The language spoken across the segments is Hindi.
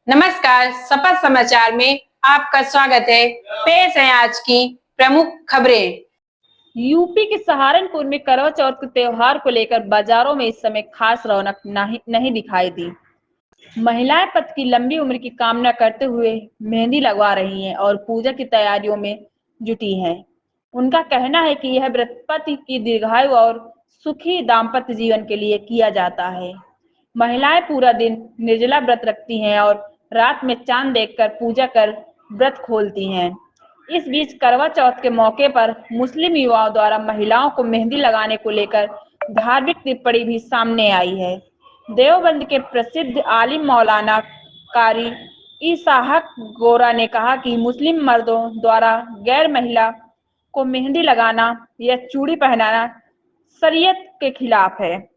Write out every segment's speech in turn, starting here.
नमस्कार, शपथ समाचार में आपका स्वागत है। पेश है आज की प्रमुख खबरें। यूपी के सहारनपुर में करवा चौथ के त्योहार को लेकर बाजारों में इस समय खास रौनक नहीं दिखाई दी। महिलाएं पति की लंबी उम्र की कामना करते हुए मेहंदी लगवा रही हैं और पूजा की तैयारियों में जुटी हैं। उनका कहना है कि यह व्रत पति की दीर्घायु और सुखी दाम्पत्य जीवन के लिए किया जाता है। महिलाएं पूरा दिन निर्जला व्रत रखती हैं और रात में चांद देखकर पूजा कर व्रत खोलती हैं। इस बीच करवा चौथ के मौके पर मुस्लिम युवाओं द्वारा महिलाओं को मेहंदी लगाने को लेकर धार्मिक टिप्पणी भी सामने आई है। देवबंद के प्रसिद्ध आलिम मौलाना कारी इसहाक गोरा ने कहा कि मुस्लिम मर्दों द्वारा गैर महिला को मेहंदी लगाना या चूड़ी पहनाना शरीयत के खिलाफ है।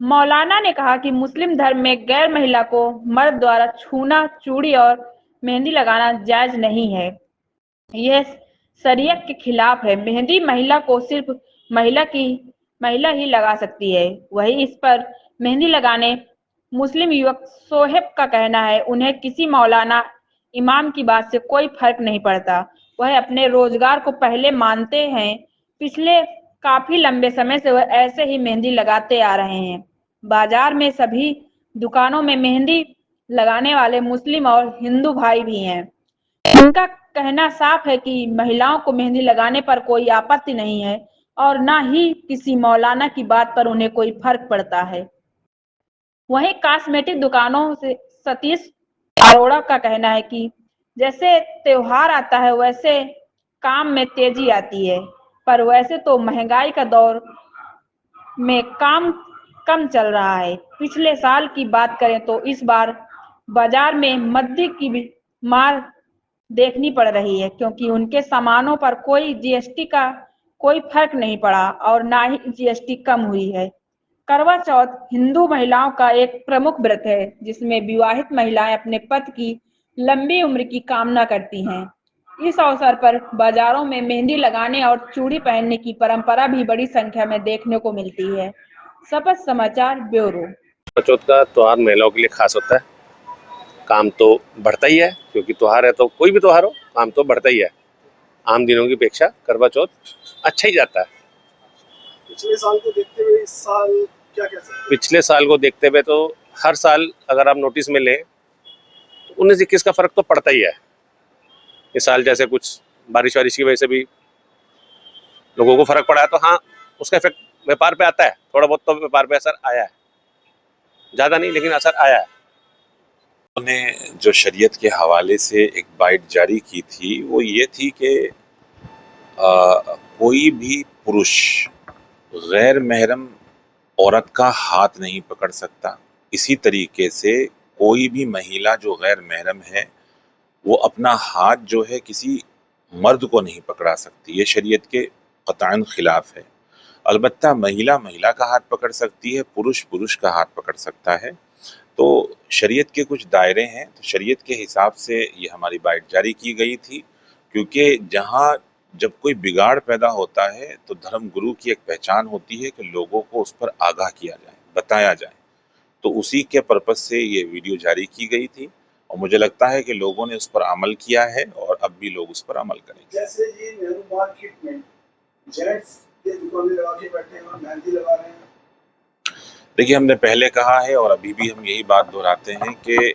मौलाना ने कहा कि मुस्लिम धर्म में गैर महिला को मर्द द्वारा छूना, चूड़ी और मेहंदी लगाना जायज नहीं है। यह शरीयत के खिलाफ है। मेहंदी महिला को सिर्फ महिला ही लगा सकती है। वही इस पर मेहंदी लगाने मुस्लिम युवक सोहेब का कहना है, उन्हें किसी मौलाना इमाम की बात से कोई फर्क नहीं पड़ता। वह अपने रोजगार को पहले मानते हैं। पिछले काफी लंबे समय से वह ऐसे ही मेहंदी लगाते आ रहे हैं। बाजार में सभी दुकानों में मेहंदी लगाने वाले मुस्लिम और हिंदू भाई भी हैं। उनका कहना साफ है कि महिलाओं को मेहंदी लगाने पर कोई आपत्ति नहीं है और ना ही किसी मौलाना की बात पर उन्हें कोई फर्क पड़ता है। वहीं कॉस्मेटिक दुकानों से सतीश अरोड़ा का कहना है कि जैसे त्योहार आता है वैसे काम में तेजी आती है, पर वैसे तो महंगाई का दौर में काम कम चल रहा है। पिछले साल की बात करें तो इस बार बाजार में मद्य की भी मार देखनी पड़ रही है, क्योंकि उनके सामानों पर कोई जीएसटी का कोई फर्क नहीं पड़ा और ना ही जीएसटी कम हुई है। करवा चौथ हिंदू महिलाओं का एक प्रमुख व्रत है, जिसमें विवाहित महिलाएं अपने पति की लंबी उम्र की कामना करती हैं। इस अवसर पर बाजारों में मेहंदी लगाने और चूड़ी पहनने की परंपरा भी बड़ी संख्या में देखने को मिलती है। शपथ समाचार ब्यूरो। करवा चौथ का त्योहार महिलाओं के लिए खास होता है। काम तो बढ़ता ही है, क्योंकि त्योहार है तो कोई भी त्योहार हो काम तो बढ़ता ही है। आम दिनों की अपेक्षा करवा चौथ अच्छा ही जाता है। पिछले साल को देखते हुए इस साल क्या कह सकते हैं? पिछले साल को देखते हुए तो हर साल अगर आप नोटिस में लें तो 19-21 का फर्क तो पड़ता ही है। इस साल जैसे कुछ बारिश वारिश की वजह से भी लोगों को फर्क पड़ा है, तो हाँ उसका इफेक्ट व्यापार पे आता है। थोड़ा बहुत तो व्यापार पे असर आया है, ज्यादा नहीं लेकिन असर आया है। उन्होंने जो शरीयत के हवाले से एक बाइट जारी की थी वो ये थी कि कोई भी पुरुष गैर महरम औरत का हाथ नहीं पकड़ सकता। इसी तरीके से कोई भी महिला जो गैर महरम है वो अपना हाथ जो है किसी मर्द को नहीं पकड़ा सकती। ये शरीयत के क़तअन खिलाफ है। अलबत्ता महिला महिला का हाथ पकड़ सकती है, पुरुष पुरुष का हाथ पकड़ सकता है। तो शरीयत के कुछ दायरे हैं, तो शरीयत के हिसाब से ये हमारी बाइट जारी की गई थी, क्योंकि जहाँ जब कोई बिगाड़ पैदा होता है तो धर्म गुरु की एक पहचान होती है कि लोगों को उस पर आगाह किया जाए, बताया जाए। तो उसी के पर्पस से ये वीडियो जारी की गई थी और मुझे लगता है कि लोगों ने उस पर अमल किया है और अब भी लोग उस पर अमल करेंगे। जैसे ये नेहरू मार्केट में जेंट्स ये दुकानें लगा के बैठे हैं और मेहंदी लगा रहे हैं। देखिए, हमने पहले कहा है और अभी भी हम यही बात दोहराते हैं कि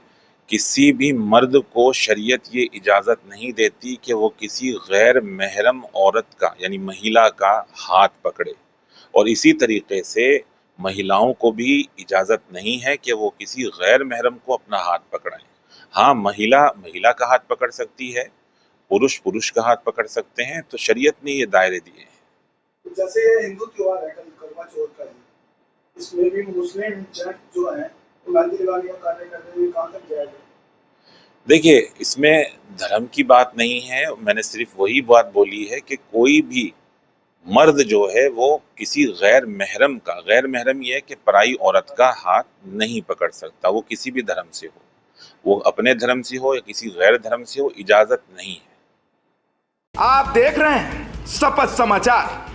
किसी भी मर्द को शरीयत ये इजाज़त नहीं देती कि वो किसी गैर महरम औरत का यानी महिला का हाथ पकड़े, और इसी तरीके से महिलाओं को भी इजाज़त नहीं है कि वो किसी गैर महरम को अपना हाथ पकड़ाएं। हाँ, महिला महिला का हाथ पकड़ सकती है, पुरुष पुरुष का हाथ पकड़ सकते हैं। तो शरीयत ने ये दायरे दिए हैं। तो जैसे ये हिंदू त्योहार है कल करवा चौथ का, इसमें भी मुस्लिम जेंट्स जो है वो मेहंदी लगाने का कार्य करते हुए कहाँ तक जाएगा? देखिए, इसमें धर्म की बात नहीं है। मैंने सिर्फ वही बात बोली है कि कोई भी मर्द जो है वो किसी गैर महरम का, गैर महरम ये है कि पराई औरत का हाथ नहीं पकड़ सकता, वो किसी भी धर्म से हो, वो अपने धर्म से हो या किसी गैर धर्म से हो, इजाजत नहीं है। आप देख रहे हैं शपथ समाचार।